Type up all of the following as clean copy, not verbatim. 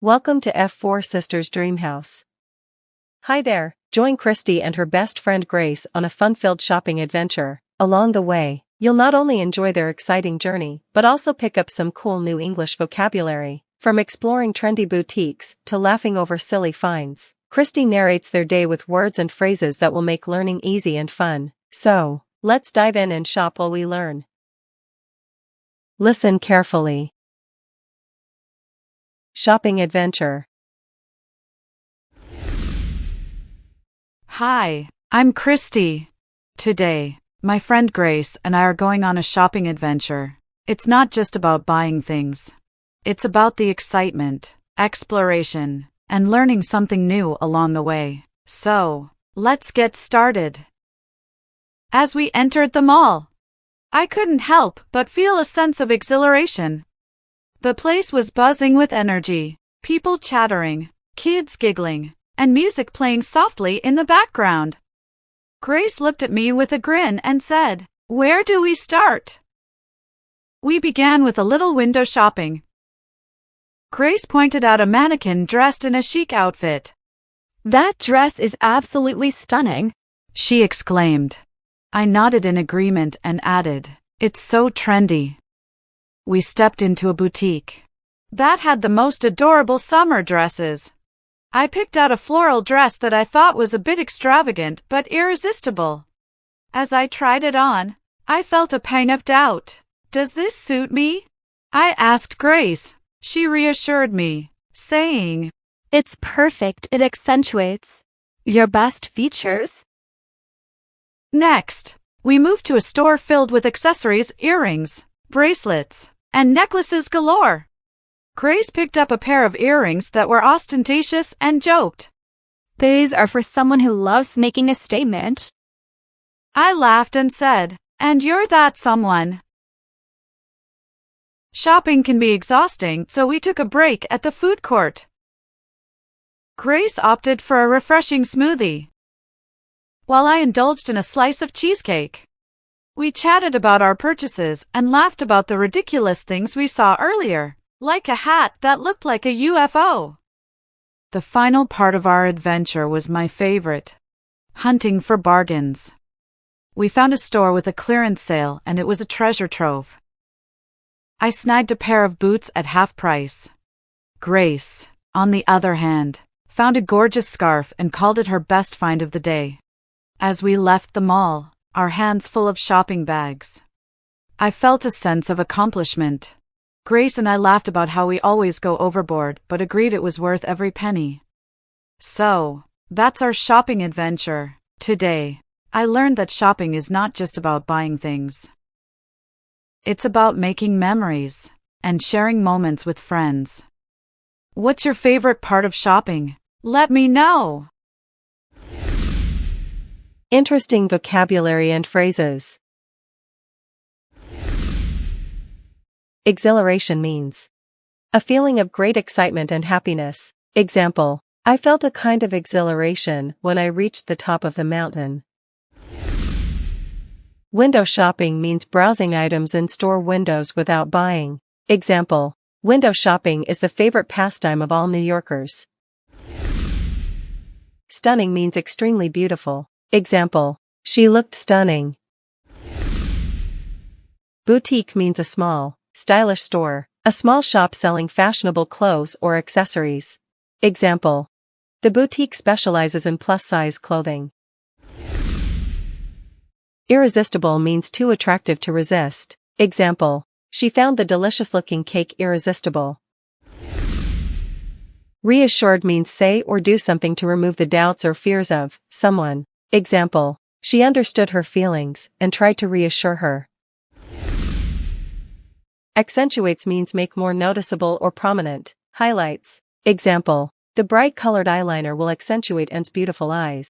Welcome to F4 Sisters Dreamhouse. Hi there, join Christie and her best friend Grace on a fun-filled shopping adventure. Along the way, you'll not only enjoy their exciting journey, but also pick up some cool new English vocabulary. From exploring trendy boutiques to laughing over silly finds, Christie narrates their day with words and phrases that will make learning easy and fun. So, let's dive in and shop while we learn. Listen carefully. Shopping adventure. Hi, I'm Christie. Today, my friend Grace and I are going on a shopping adventure. It's not just about buying things. It's about the excitement, exploration, and learning something new along the way. So, let's get started. As we entered the mall, I couldn't help but feel a sense of exhilaration. The place was buzzing with energy, people chattering, kids giggling, and music playing softly in the background. Grace looked at me with a grin and said, "Where do we start?" We began with a little window shopping. Grace pointed out a mannequin dressed in a chic outfit. "That dress is absolutely stunning," she exclaimed. I nodded in agreement and added, "It's so trendy." We stepped into a boutique that had the most adorable summer dresses. I picked out a floral dress that I thought was a bit extravagant but irresistible. As I tried it on, I felt a pang of doubt. "Does this suit me?" I asked Grace. She reassured me, saying, "It's perfect. It accentuates your best features." Next, we moved to a store filled with accessories, earrings, bracelets, and necklaces galore. Grace picked up a pair of earrings that were ostentatious and joked, "These are for someone who loves making a statement." I laughed and said, "And you're that someone." Shopping can be exhausting, so we took a break at the food court. Grace opted for a refreshing smoothie, while I indulged in a slice of cheesecake. We chatted about our purchases and laughed about the ridiculous things we saw earlier, like a hat that looked like a UFO. The final part of our adventure was my favorite: hunting for bargains. We found a store with a clearance sale and it was a treasure trove. I snagged a pair of boots at half price. Grace, on the other hand, found a gorgeous scarf and called it her best find of the day. As we left the mall, our hands full of shopping bags, I felt a sense of accomplishment. Grace and I laughed about how we always go overboard, but agreed it was worth every penny. So, that's our shopping adventure. Today, I learned that shopping is not just about buying things. It's about making memories and sharing moments with friends. What's your favorite part of shopping? Let me know. Interesting vocabulary and phrases. Exhilaration means a feeling of great excitement and happiness. Example, I felt a kind of exhilaration when I reached the top of the mountain. Window shopping means browsing items in store windows without buying. Example, window shopping is the favorite pastime of all New Yorkers. Stunning means extremely beautiful. Example, she looked stunning. Boutique means a small, stylish store, a small shop selling fashionable clothes or accessories. Example, the boutique specializes in plus-size clothing. Irresistible means too attractive to resist. Example, she found the delicious-looking cake irresistible. Reassured means say or do something to remove the doubts or fears of someone. Example, she understood her feelings and tried to reassure her. Accentuates means make more noticeable or prominent. Highlights. Example, the bright colored eyeliner will accentuate Anne's beautiful eyes.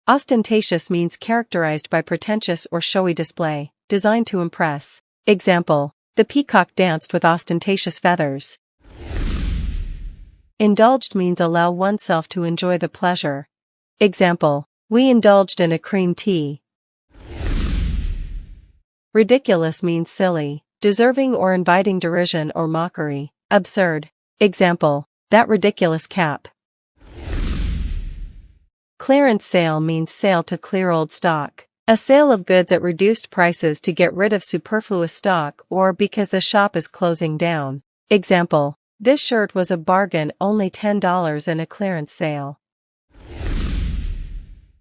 Ostentatious means characterized by pretentious or showy display, designed to impress. Example, the peacock danced with ostentatious feathers. Indulged means allow oneself to enjoy the pleasure. Example, we indulged in a cream tea. Ridiculous means silly, deserving or inviting derision or mockery, absurd. Example, that ridiculous cap. Clearance sale means sale to clear old stock. A sale of goods at reduced prices to get rid of superfluous stock or because the shop is closing down. Example, this shirt was a bargain, only $10 in a clearance sale.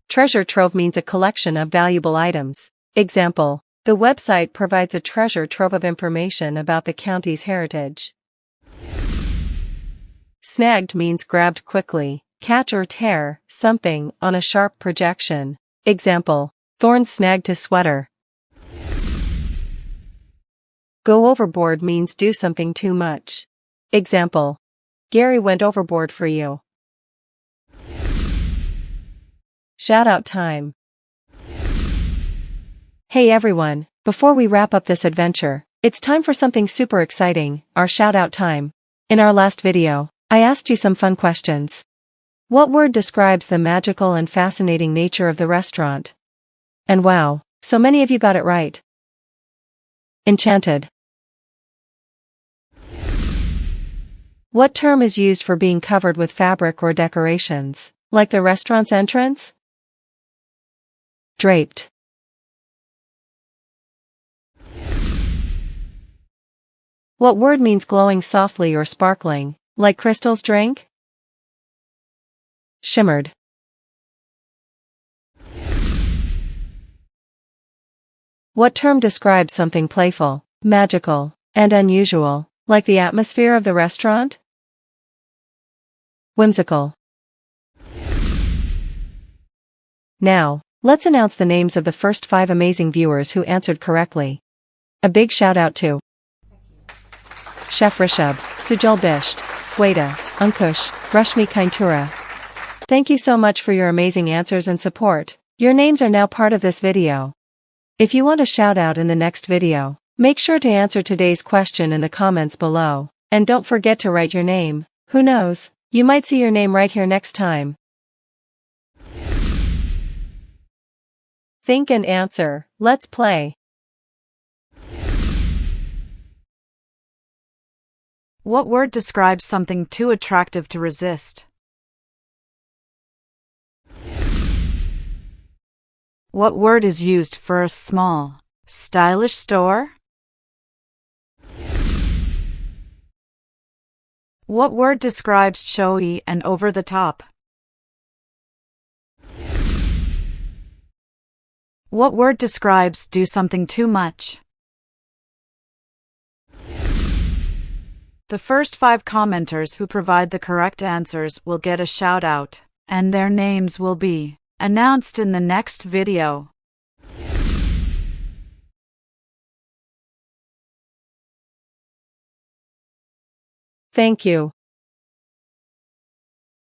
Treasure trove means a collection of valuable items. Example, the website provides a treasure trove of information about the county's heritage. Snagged means grabbed quickly, catch or tear something on a sharp projection. Example, Thorn snagged his sweater. Go overboard means do something too much. Example, Gary went overboard for you. Shout out time. Hey everyone, before we wrap up this adventure, it's time for something super exciting, our shout out time. In our last video, I asked you some fun questions. What word describes the magical and fascinating nature of the restaurant? And wow, so many of you got it right. Enchanted. What term is used for being covered with fabric or decorations, like the restaurant's entrance? Draped. What word means glowing softly or sparkling, like Crystal's drink? Shimmered. What term describes something playful, magical, and unusual, like the atmosphere of the restaurant? Whimsical. Now, let's announce the names of the first 5 amazing viewers who answered correctly. A big shout out to Chef Rishabh, Sujal Bisht, Sweta, Ankush, Rashmi Kaintura. Thank you so much for your amazing answers and support. Your names are now part of this video. If you want a shout out in the next video, make sure to answer today's question in the comments below, and don't forget to write your name. Who knows, you might see your name right here next time. Think and answer, let's play. What word describes something too attractive to resist? What word is used for a small, stylish store? What word describes showy and over the top? What word describes do something too much? The first 5 commenters who provide the correct answers will get a shout out, and their names will be announced in the next video. Thank you.